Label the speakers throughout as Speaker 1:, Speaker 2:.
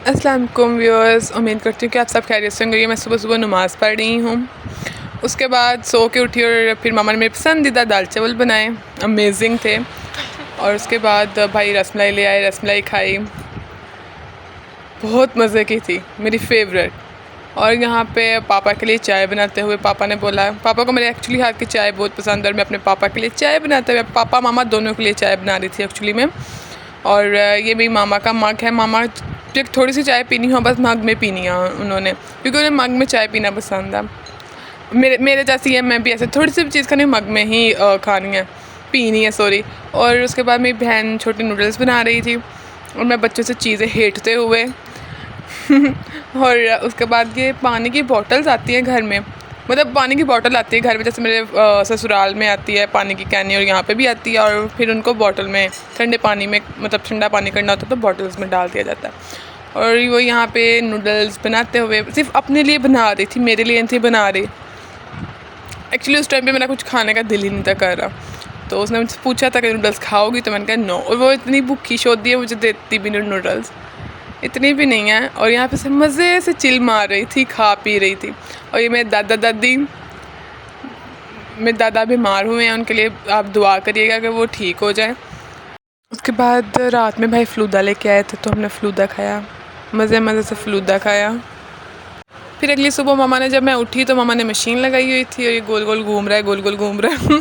Speaker 1: अस्सलाम वालेकुम व्यूअर्स, उम्मीद करती हूँ कि आप सब खैरियत से होंगे। मैं सुबह सुबह नमाज़ पढ़ रही हूँ। उसके बाद सो के उठी और फिर मामा ने मेरे पसंदीदा दाल चावल बनाए, अमेजिंग थे। और उसके बाद भाई रसमलाई ले आए, रसमलाई खाई, बहुत मज़े की थी, मेरी फेवरेट। और यहाँ पे पापा के लिए चाय बनाते हुए पापा ने बोला, पापा को मेरे एक्चुअली हाथ की चाय बहुत पसंद है और मैं अपने पापा के लिए चाय बनाते हुए, पापा मामा दोनों के लिए चाय बना रही थी एक्चुअली में। और ये मेरी मामा का मग है, मामा एक थोड़ी सी चाय पीनी हो बस मग में पीनी है उन्होंने, क्योंकि उन्हें मग में चाय पीना पसंद है। मेरे जैसी है, मैं भी ऐसे थोड़ी सी भी चीज़ खानी मग में ही खानी है, पीनी है सॉरी। और उसके बाद मेरी बहन छोटी नूडल्स बना रही थी और मैं बच्चों से चीज़ें हेटते हुए और उसके बाद ये पानी की बॉटल्स आती हैं घर में, मतलब पानी की बॉटल आती है घर में, जैसे मेरे ससुराल में आती है पानी की कैनी और यहाँ पे भी आती है। और फिर उनको बॉटल में ठंडे पानी में, मतलब ठंडा पानी करना होता है तो बॉटल्स में डाल दिया जाता है। और वो यहाँ पे नूडल्स बनाते हुए सिर्फ अपने लिए बना रही थी, मेरे लिए नहीं थी बना रही। एक्चुअली उस टाइम पे मेरा कुछ खाने का दिल ही नहीं था कर रहा, तो उसने मुझसे पूछा था कि नूडल्स खाओगी, तो मैंने कहा नो। और वो इतनी भूखी शोधी है, मुझे देती भी नहीं नूडल्स, इतनी भी नहीं है। और यहाँ पे से मज़े से चिल मार रही थी, खा पी रही थी। और ये मेरे दादा दादी, मेरे दादा बीमार हुए हैं, उनके लिए आप दुआ करिएगा कि वो ठीक हो जाए। उसके बाद रात में भाई फ़लूदा लेके आए थे, तो हमने फ़लूदा खाया, मज़े से फ़लूदा खाया। फिर अगली सुबह मामा ने, जब मैं उठी तो मामा ने मशीन लगाई हुई थी और ये गोल गोल घूम रहा है, गोल गोल घूम रहा है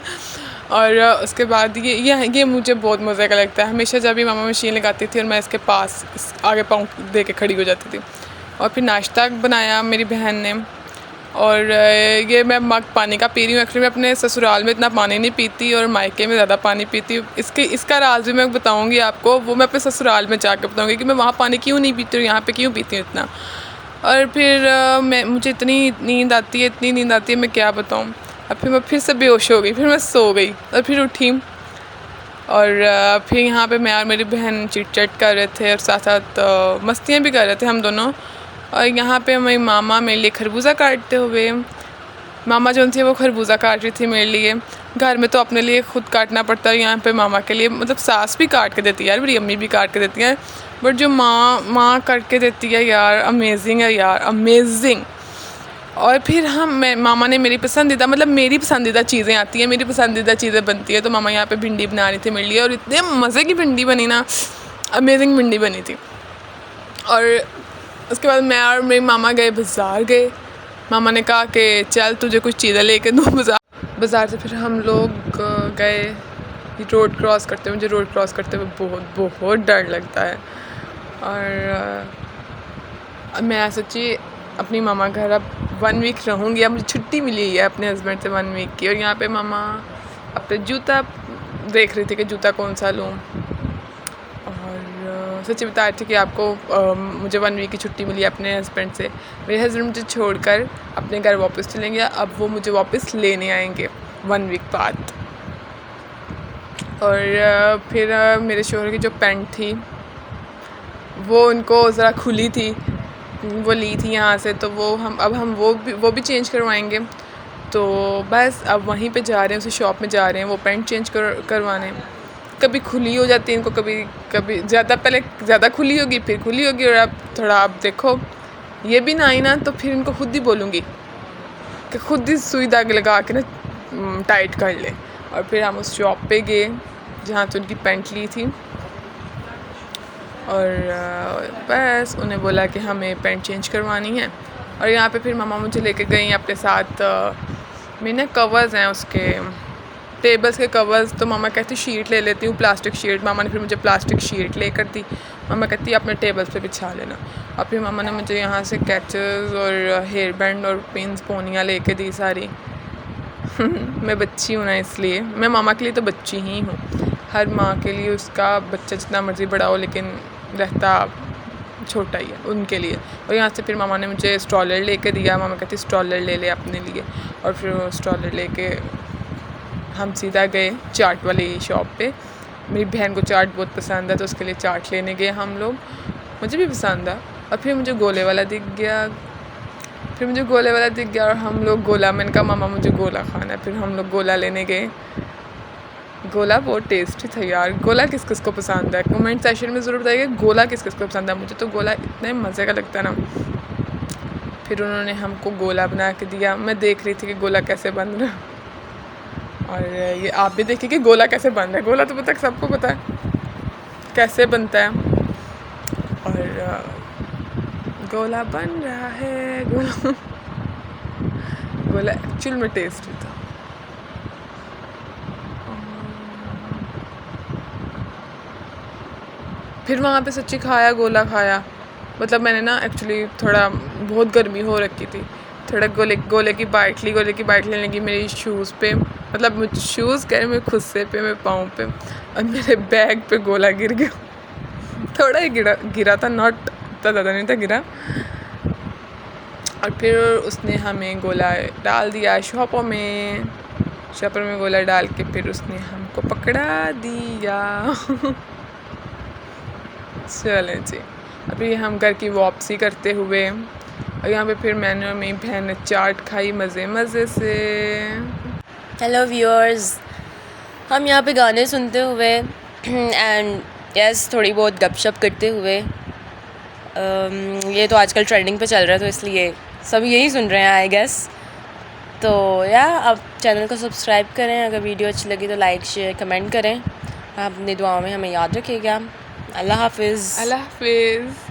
Speaker 1: और उसके बाद ये मुझे बहुत मज़े का लगता है। हमेशा जब भी मामा मशीन लगाती थी और मैं इसके पास आगे पाँव दे के खड़ी हो जाती थी। और फिर नाश्ता बनाया मेरी बहन ने। और ये मैं मग पानी का पी रही हूँ। एक्चुअली मैं अपने ससुराल में इतना पानी नहीं पीती और मायके में ज़्यादा पानी पीती हूँ। इसका राज भी मैं बताऊँगी आपको, वो मैं अपने ससुराल में जाकर बताऊँगी कि मैं वहाँ पानी क्यों नहीं पीती हूँ, यहाँ पे क्यों पीती हूँ इतना। और फिर मुझे इतनी नींद आती है, मैं क्या बताऊँ। अब फिर मैं फिर से बेहोश हो गई, फिर मैं सो गई और फिर उठी। और फिर यहाँ पे मैं और मेरी बहन चिट चैट कर रहे थे और साथ साथ मस्तियाँ भी कर रहे थे हम दोनों। और यहाँ पे मेरी मामा मेरे लिए खरबूजा काटते हुए, मामा जो थी वो खरबूजा काट रही थी मेरे लिए। घर में तो अपने लिए खुद काटना पड़ता है, यहाँ पे मामा के लिए, मतलब सास भी काट के देती है यार, मेरी अम्मी भी काट के देती है, बट जो माँ काट के देती है यार, अमेजिंग है यार, अमेजिंग। और फिर मामा ने मेरी पसंदीदा चीज़ें आती हैं, मेरी पसंदीदा चीज़ें बनती है, तो मामा यहाँ पे भिंडी बना रही थी मेरे लिए और इतने मज़े की भिंडी बनी ना, अमेजिंग भिंडी बनी थी। और उसके बाद मैं और मेरी मामा बाज़ार गए। मामा ने कहा कि चल तुझे कुछ चीज़ें लेके दूँ बाज़ार से। फिर हम लोग गए रोड क्रॉस करते हुए। मुझे रोड क्रॉस करते हुए बहुत डर लगता है। और मैं सोची अपनी मामा घर अब 1 वीक रहूँगी, अब मुझे छुट्टी मिली है अपने हस्बैंड से 1 वीक की। और यहाँ पे मामा अपने जूता देख रही थी कि जूता कौन सा लूँ। और सच्ची बता रही थी कि आपको मुझे 1 वीक की छुट्टी मिली है अपने हस्बैंड से। मेरे हस्बैंड मुझे छोड़कर अपने घर वापस चलेंगे, अब वो मुझे वापस लेने आएंगे 1 वीक बाद। और फिर मेरे शोहर की जो पैंट थी वो उनको ज़रा खुली थी, वो ली थी यहाँ से, तो हम वो भी चेंज करवाएंगे। तो बस अब वहीं पे जा रहे हैं, उसी शॉप में जा रहे हैं वो पैंट चेंज करवाने। कभी खुली हो जाती है इनको, कभी पहले ज़्यादा खुली होगी, फिर खुली होगी। और अब थोड़ा आप देखो ये भी ना आई ना, तो फिर इनको खुद ही बोलूँगी कि खुद ही सुई धागे लगा के ना टाइट कर ले। और फिर हम उस शॉप पे गए जहाँ से उनकी पैंट ली थी और बस उन्हें बोला कि हमें पैंट चेंज करवानी है। और यहाँ पे फिर मामा मुझे लेके गई अपने साथ। मेरे ना कवर्स हैं उसके, टेबल्स के कवर्स, तो मामा कहती शीट ले लेती हूँ, प्लास्टिक शीट। मामा ने फिर मुझे प्लास्टिक शीट लेकर दी। मामा कहती अपने टेबल्स पे बिछा लेना। और फिर मामा ने मुझे यहाँ से कैचेस और हेयर बैंड और पिन्स पोनियाँ लेके दी सारी मैं बच्ची हूँ ना, इसलिए मैं मामा के लिए तो बच्ची ही हूँ। हर माँ के लिए उसका बच्चा जितना मर्ज़ी बड़ा हो लेकिन रहता छोटा ही है उनके लिए। और यहाँ से फिर मामा ने मुझे स्ट्रॉलर लेके दिया। मामा कहती स्ट्रॉलर ले ले अपने लिए। और फिर वो स्ट्रॉलर लेके हम सीधा गए चाट वाली शॉप पे। मेरी बहन को चाट बहुत पसंद है, तो उसके लिए चाट लेने गए हम लोग। मुझे भी पसंद है। और फिर मुझे गोले वाला दिख गया, और हम लोग गोला, मैंने कहा मामा मुझे गोला खाना है। फिर हम लोग गोला लेने गए। गोला बहुत टेस्टी था यार। गोला किस किस को पसंद है कमेंट सेक्शन में ज़रूर बताइए, गोला किस किस को पसंद है। मुझे तो गोला इतने मज़े का लगता है ना। फिर उन्होंने हमको गोला बना के दिया, मैं देख रही थी कि गोला कैसे बन रहा है, और ये आप भी देखिए कि गोला कैसे बन रहा है। गोला तो पता है, सबको पता है कैसे बनता है। और गोला बन रहा है, गोला एक्चुअल में टेस्टी था। फिर वहाँ पे सच्ची खाया, गोला खाया। मतलब मैंने ना एक्चुअली थोड़ा बहुत गर्मी हो रखी थी, थोड़ा गोले की बाइट लेने लगी मेरी शूज़ पे, मतलब मुझ शूज़ कह रहे मेरे खुद से पे, मेरे पाँव पे, और मेरे बैग पे गोला गिर गया। थोड़ा ही गिरा था, नॉट इतना ज़्यादा नहीं था गिरा। और फिर उसने हमें गोला डाल दिया शॉपर में गोला डाल के फिर उसने हमको पकड़ा दिया। चलें जी, अभी हम घर की वापसी करते हुए, और यहाँ पे फिर मैंने और मेरी बहन ने चाट खाई मज़े से।
Speaker 2: हेलो व्यूअर्स, हम यहाँ पे गाने सुनते हुए एंड यस थोड़ी बहुत गपशप करते हुए, ये तो आजकल ट्रेंडिंग पे चल रहा है तो इसलिए सब यही सुन रहे हैं आई गेस। तो या आप चैनल को सब्सक्राइब करें, अगर वीडियो अच्छी लगी तो लाइक शेयर कमेंट करें। आप अपनी दुआओं में हमें याद रखिएगा। अल्लाह हाफिज़।
Speaker 1: अल्लाह हाफिज़।